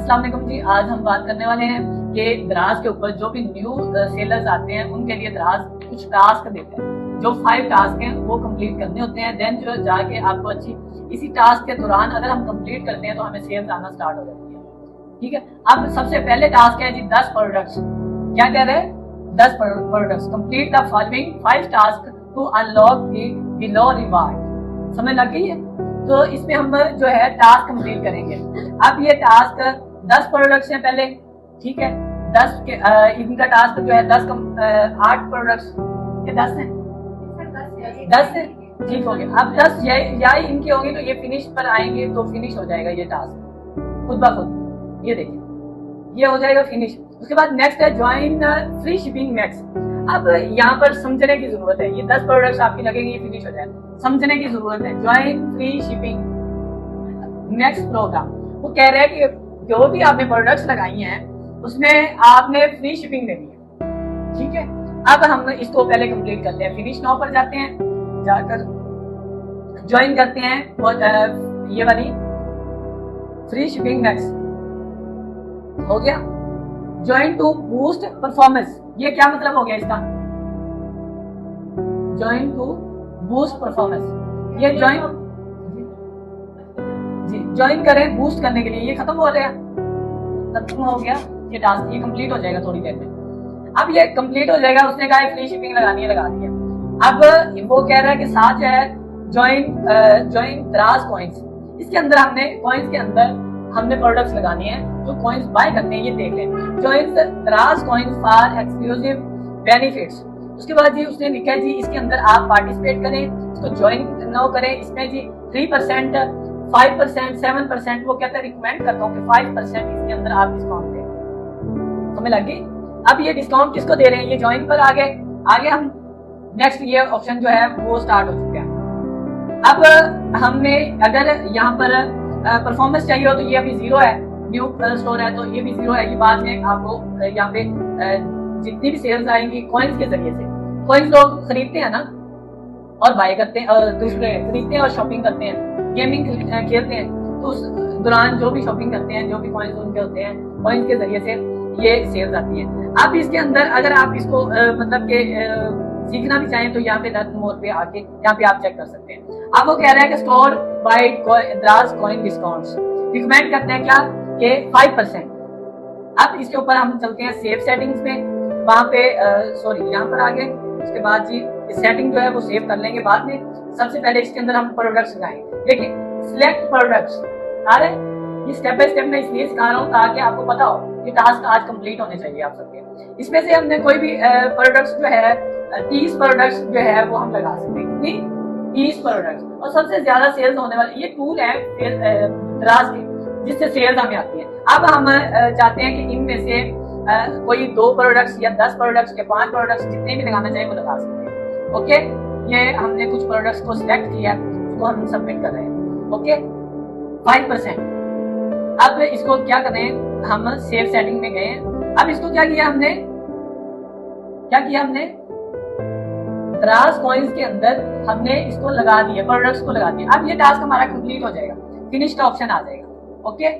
अस्सलाम वालेकुम जी। आज हम बात करने वाले हैं कि दराज के ऊपर जो भी न्यू सेलर्स आते हैं उनके लिए दराज कुछ टास्क देते हैं। जो 5 टास्क हैं वो कंप्लीट करने होते हैं। देन जो जाके आपको अच्छी इसी टास्क के दौरान अगर हम कंप्लीट करते हैं तो हमें सेल्स आना स्टार्ट हो जाती है। ठीक है, अब सबसे पहले टास्क है जी 10 प्रोडक्ट्स। क्या कह रहे हैं? 10 products. Complete the following 5 task to unlock the below reward. समझ लग गई है? तो इसमें हम जो है टास्क कंप्लीट करेंगे। अब ये टास्क 10 प्रोडक्ट्स हैं पहले, ठीक है। 10 के इनका टास्क जो है 8 प्रोडक्ट्स के 10 हैं, 10 है, ठीक हो गया। अब 10 या इनके होंगे तो ये फिनिश पर आएंगे तो फिनिश हो जाएगा ये टास्क खुद ब खुद। ये देखिए ये हो जाएगा फिनिश। उसके बाद नेक्स्ट है ज्वाइन फ्री शिपिंग मैक्स। अब यहाँ पर समझने की जरूरत है। ये 10 प्रोडक्ट्स आपकी लगेंगे ये फिनिश हो जाए, समझने की जरूरत है। Join free shipping max program. वो कह रहे हैं कि जो भी आपने प्रोडक्ट्स लगाई हैं उसमें आपने फ्री शिपिंग देनी है, ठीक है। अब हम इसको पहले कंप्लीट करते हैं। फिनिश नाउ पर जाते हैं, जाकर ज्वाइन करते हैं और ये वाली फ्री शिपिंग मैक्स हो गया। Join to boost performance. ये क्या मतलब हो गया इसका? Join to boost performance. ये ज्वाइन जी ज्वाइन करें बूस्ट करने के लिए। ये खत्म हो गया, खत्म हो गया ये टास्क। ये कंप्लीट हो जाएगा थोड़ी देर में। अब ये कंप्लीट हो जाएगा। उसने कहा फ्री शिपिंग लगानी है, लगा दी है। अब वो कह रहा है कि साथ जो है ज्वाइन दराज कॉइन्स। इसके अंदर हमने कॉइन्स के अंदर हमने प्रोडक्ट्स लगाने हैं। जो कॉइन्स बाय करते हैं ये देख लें। ज्वाइन दराज कॉइन्स फॉर एक्सक्लूसिव बेनिफिट्स। उसके बाद जी उसने लिखा है जी इसके अंदर आप पार्टिसिपेट करें, इसको ज्वाइन नाउ करें। इसमें जी 3%, 5%, 7%। वो कहते हैं रिकमेंड करता हूँ कि 5% इसके अंदर आप डिस्काउंट दें। समझ लग गई? अब ये डिस्काउंट किसको दे रहे हैं? ये ज्वाइन पर आगे हम नेक्स्ट ये ऑप्शन जो है वो स्टार्ट हो चुका है। अब हमने अगर यहाँ पर परफॉर्मेंस चाहिए हो तो ये अभी 0 है, न्यू स्टोर है तो ये भी 0 है। ये बाद में आपको यहाँ पे जितनी भी सेल्स आएंगी कॉइन्स के जरिए से, कॉइन्स लोग खरीदते हैं ना और बाय करते हैं, दूसरे खरीदते हैं और शॉपिंग करते हैं, गेमिंग खेलते हैं। तो उस दौरान जो भी शॉपिंग करते हैं, जो भी कॉइन्स उनके होते हैं, कॉइन्स के जरिए से ये सेल्स आती है। अब इसके अंदर अगर आप इसको मतलब के सीखना भी चाहें तो यहाँ पे लर्न मोर पे आके यहाँ पे आप चेक कर सकते हैं। अब वो कह रहा है कि स्टोर बाय दराज कॉइन डिस्काउंट्स रिकमेंड करते हैं क्या कि 5%। अब इसके ऊपर हम चलते हैं सेव सेटिंग्स में। वहां पे सॉरी यहाँ पर आगे उसके बाद जी सेटिंग जो है वो सेव कर लेंगे बाद में। सबसे पहले इसके अंदर हम प्रोडक्ट्स लगाएंगे। देखिए सिलेक्ट प्रोडक्ट्स आ रहे, ये स्टेप बाय स्टेप मैं इसलिए सिखा रहा हूँ ताकि आपको पता हो ये टास्क आज कंप्लीट होने चाहिए आप सबके। इसमें से हमने कोई भी प्रोडक्ट्स जो है 30 प्रोडक्ट्स जो है वो हम लगा सकते हैं। कितनी? 30 प्रोडक्ट्स। और सबसे ज्यादा सेल्स होने वाले ये टूल है दराज के जिससे सेल्स हमें आती है। अब हम चाहते हैं कि इनमें से कोई 2 प्रोडक्ट्स या 10 प्रोडक्ट्स या 5 प्रोडक्ट्स जितने भी लगाना चाहें वो लगा सकते हैं। ओके, ये हमने कुछ प्रोडक्ट्स को सिलेक्ट किया, उसको हम सबमिट कर रहे हैं। ओके 5%। अब इसको क्या कर रहे हैं? हम सेव सेटिंग में गए। अब इसको क्या किया हमने दराज कॉइन्स के अंदर हमने इसको लगा दिया, प्रोडक्ट्स को लगा दिया। अब ये टास्क हमारा कंप्लीट हो जाएगा, फिनिश का ऑप्शन आ जाएगा। ओके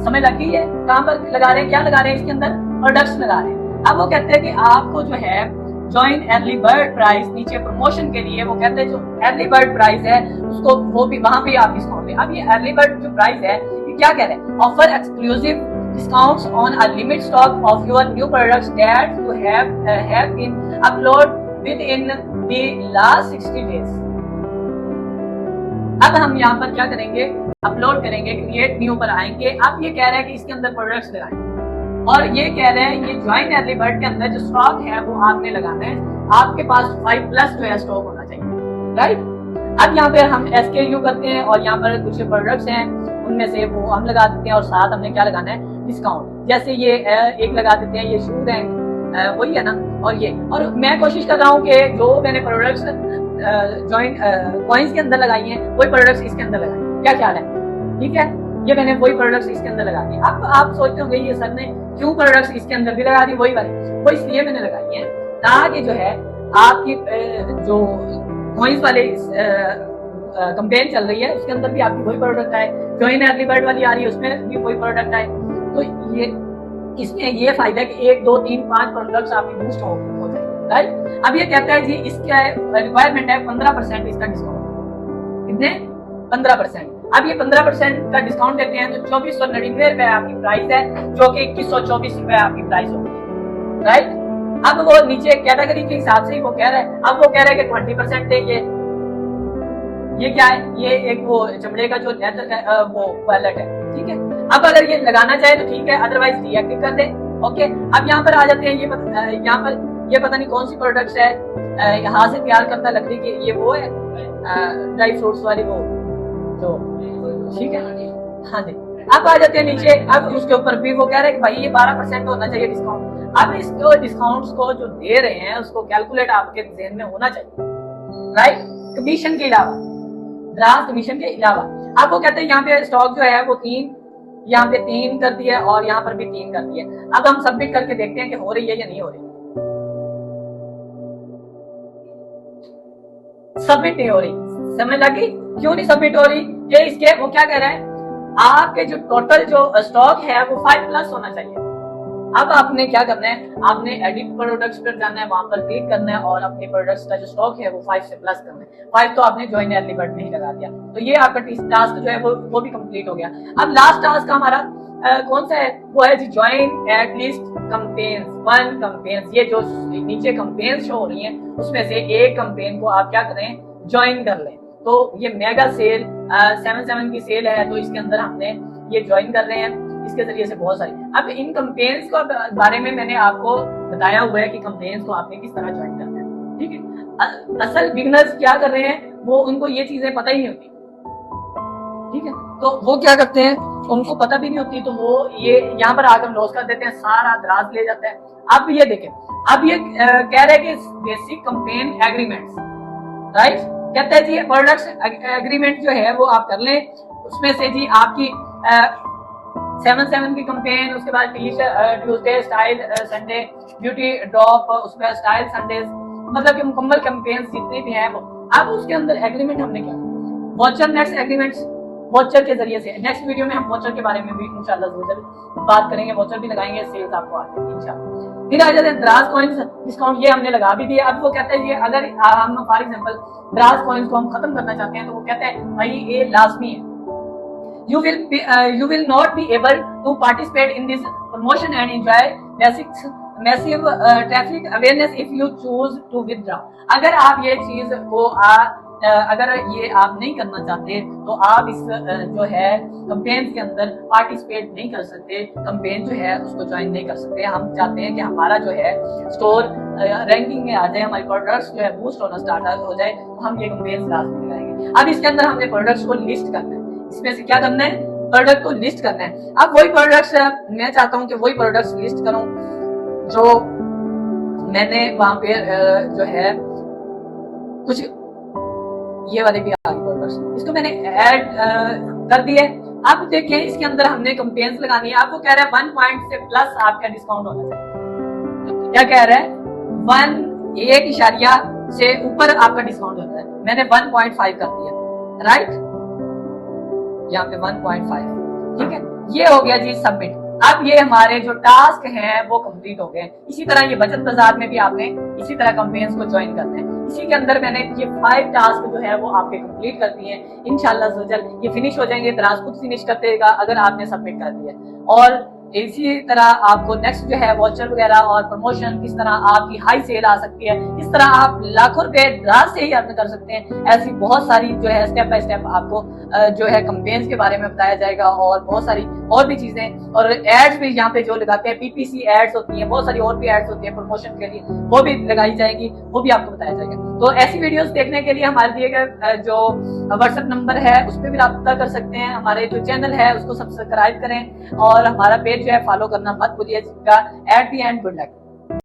समझ लग गई है? कहां पर लगा रहे हैं? क्या लगा रहे हैं? इसके अंदर प्रोडक्ट्स लगा रहे हैं। अब वो कहते हैं कि आपको जो है ज्वाइन अर्ली बर्ड प्राइस, नीचे प्रमोशन के लिए वो कहते हैं जो अर्ली बर्ड प्राइस है उसको वो भी वहां पे आप डिस्काउंट दें। अब ये अर्ली बर्ड जो प्राइस है ये क्या कह रहे हैं? Offer exclusive discounts on a limit stock of your new products that you have been uploaded within the last 60 days। अब हम यहाँ पर क्या करेंगे? अपलोड करेंगे, क्रिएट न्यू पर आएंगे। अब ये कह रहे हैं कि इसके अंदर प्रोडक्ट्स लगाएं और ये कह रहे हैं ये ज्वाइन अर्ली बर्ड के अंदर जो स्टॉक है वो आपने लगाना है। आपके पास 5+ जो है स्टॉक होना चाहिए, राइट। अब यहाँ पे हम SKU करते हैं और यहाँ पर कुछ प्रोडक्ट्स हैं उनमें से वो हम लगा देते हैं और साथ हमने क्या लगाना है? डिस्काउंट। जैसे ये एक लगा देते हैं, ये शूज हैं वही है ना, और मैं कोशिश कर रहा हूँ कि जो मैंने प्रोडक्ट्स ज्वाइन कॉइन्स के अंदर लगाई हैं वही प्रोडक्ट्स इसके अंदर लगाए। क्या ख्याल है? ठीक है, ये मैंने वही प्रोडक्ट्स इसके अंदर लगा दिए। अब आप सोचते होंगे ये सर ने क्यों प्रोडक्ट्स इसके अंदर भी लगा दी? वही वाली वो इसलिए मैंने लगाई है ताकि जो है आपकी जो कॉइन्स वाले कंपेन चल रही है उसके अंदर भी आपकी वही प्रोडक्ट आए। ज्वाइन अर्ली बर्ड वाली आ रही है उसमें भी वही प्रोडक्ट आए। तो ये इसमें ये फायदा है कि 1 2 3 5 प्रोडक्ट्स आपकी बूस्ट हो जाए, राइट। अब ये कहता है जी इसका रिक्वायरमेंट है 15% इसका डिस्काउंट। कितने? 15%। अब ये 15% का डिस्काउंट देते हैं तो 2499 रुपए आपकी प्राइस है, जो कि 2124 रुपए आपकी प्राइस होगी, राइट। अब वो नीचे कैटेगरी के हिसाब से ही वो कह रहा है, अब वो कह रहा है कि 20% है ये क्या है? ये एक वो चमड़े का जो लेदर का वो वॉलेट है, ठीक है। अब अगर ये लगाना चाहे तो ठीक है, अदरवाइज डीएक्टिव कर दे, ओके। अब यहाँ पर आ जाते हैं, यहाँ पर ये पता नहीं कौन सी प्रोडक्ट्स है, यहाँ से तैयार करता लकड़ी की, ये वो है ड्राई फ्रूट्स वाली वो जो, ठीक है, हाँ जी। अब आ जाते हैं नीचे, अब उसके ऊपर भी वो कह रहे हैं कि भाई ये 12% होना चाहिए डिस्काउंट। अब इसको डिस्काउंट्स को जो दे रहे हैं उसको कैलकुलेट आपके ज़हन में होना चाहिए, राइट। कमीशन के अलावा, ग्रास कमीशन के अलावा अब वो कहते हैं यहाँ पे स्टॉक जो है वो 3, यहाँ पे 3 कर दिया और यहाँ पर भी 3 कर दिया। अब हम सबमिट करके देखते हैं कि हो रही है या नहीं हो रही। सबमिट नहीं हो रही, समझ लगी क्यों नहीं सबमिट हो रही? ये इसके वो क्या कह रहा है, आपके जो टोटल जो स्टॉक है वो 5+ होना चाहिए। अब आपने क्या करना है, आपने एडिट प्रोडक्ट्स पर जाना है, वहां पर क्लिक करना है और अपने प्रोडक्ट्स का जो स्टॉक है वो 5 से प्लस करना है। 5 तो आपने ज्वाइन अर्ली बटन नहीं लगा दिया, तो ये आपका टास्क जो है वो भी कंप्लीट हो गया। अब लास्ट टास्क हमारा कौन सा है? वो है जी join at least campaigns 1 campaigns. ये जो नीचे कैंपेन्स शो हो रही हैं उसमें से एक कैंपेन को आप क्या करें, ज्वाइन कर लें। तो ये मेगा सेल 7/7 की सेल है, तो इसके अंदर हमने ये ज्वाइन कर रहे हैं, इसके जरिए से बहुत सारी। अब इन कैंपेन्स के बारे में मैंने आपको बताया हुआ है कि कैंपेन्स को आपने किस तरह ज्वाइन करना है, ठीक है। असल बिगनर्स क्या कर रहे हैं, वो उनको ये चीजें पता ही नहीं होती, ठीक है। तो वो क्या करते हैं, उनको पता भी नहीं होती, तो वो ये यहाँ पर आकर लॉस कर देते हैं, सारा दराज ले जाता है। अब ये देखें, अब ये कह रहे हैं कि बेसिक कैंपेन एग्रीमेंट्स, राइट। कहते हैं जी प्रोडक्ट्स एग्रीमेंट जो है वो आप कर लें, उसमें से जी आपकी 7/7 की कैंपेन, उसके बाद Tuesday style Sunday, beauty drop, उसमें स्टाइल संडेज, मतलब कि मुकम्मल कैंपेन्स जितनी भी हैं वो। अब उसके अंदर एग्रीमेंट हमने क्या, वॉचर नेक्स्ट एग्रीमेंट्स वॉचर के जरिए से। नेक्स्ट वीडियो में हम वॉचर के बारे में भी इंशाल्लाह बात करेंगे, वॉचर भी लगाएंगे, सेल्स आपको आते हैं इंशाल्लाह। फिर आ जाते हैं द्राज कॉइंस डिस्काउंट, ये हमने लगा भी दिया। अब वो कहते हैं ये अगर हम फॉर एग्जांपल द्राज कॉइंस को हम खत्म करना चाहते हैं तो वो कहते हैं भाई ये लाजमी है, you will not be able to participate in this promotion and enjoy massive traffic awareness if you choose to withdraw। अगर आप ये चीज को अगर ये आप नहीं करना चाहते तो आप इस जो है कैंपेन के अंदर पार्टिसिपेट नहीं कर सकते, कैंपेन जो है उसको ज्वाइन नहीं कर सकते। हम चाहते हैं कि हमारा जो है स्टोर रैंकिंग में आ जाए, हमारे प्रोडक्ट्स जो है बूस्ट होना स्टार्ट हो जाए, तो हम ये कैंपेन लास्ट लगाएंगे। अब इसके अंदर हमने प्रोडक्ट्स को लिस्ट करना है, इसमें से क्या करना है, प्रोडक्ट को लिस्ट करना है। अब वही प्रोडक्ट्स मैं चाहता हूँ कि वही प्रोडक्ट्स लिस्ट करूँ जो मैंने वहां पे जो है कुछ ये वाले भी आ गए प्रोडक्ट्स, इसको मैंने ऐड कर दिया। अब देखिए इसके अंदर हमने कैंपेन्स लगानी है। आपको कह रहा है 1 पॉइंट से प्लस आपका डिस्काउंट होना चाहिए। क्या कह रहा है, 1 से ऊपर आपका डिस्काउंट होता है। मैंने 1.5 कर दिया, राइट, यहाँ पे 1.5, ठीक है। ये हो गया जी सबमिट। अब ये हमारे जो टास्क हैं वो कंप्लीट हो गए। इसी तरह ये बचत बाजार में भी आपने इसी तरह कैंपेन्स को ज्वाइन करना है। इसी के अंदर मैंने ये 5 टास्क जो है वो आपके कंप्लीट कर दिए हैं। इंशाल्लाह ये फिनिश हो जाएंगे, दराज खुद फिनिश कर देगा अगर आपने सबमिट कर दिया। और इसी तरह आपको नेक्स्ट जो है वॉचर वगैरह और प्रमोशन, किस तरह आपकी हाई सेल आ सकती है, इस तरह आप लाखों रुपए दराज से ही अर्न कर सकते हैं। ऐसी बहुत सारी जो है स्टेप बाय स्टेप आपको जो है कैंपेन्स के बारे में बताया जाएगा और बहुत सारी और भी चीजें, और एड्स भी यहाँ पे जो लगाते हैं, पीपीसी एड्स होती हैं, बहुत सारी और भी एड्स होती है प्रमोशन के लिए, वो भी लगाई जाएगी, वो भी आपको बताया जाएगा। तो ऐसी वीडियोस देखने के लिए हमारे दिए गए जो व्हाट्सएप नंबर है उस पर भी राब्ता कर सकते हैं। हमारे जो चैनल है उसको सब्सक्राइब करें और हमारा पेज जो है फॉलो करना मत भूलिएगा। At the end good luck.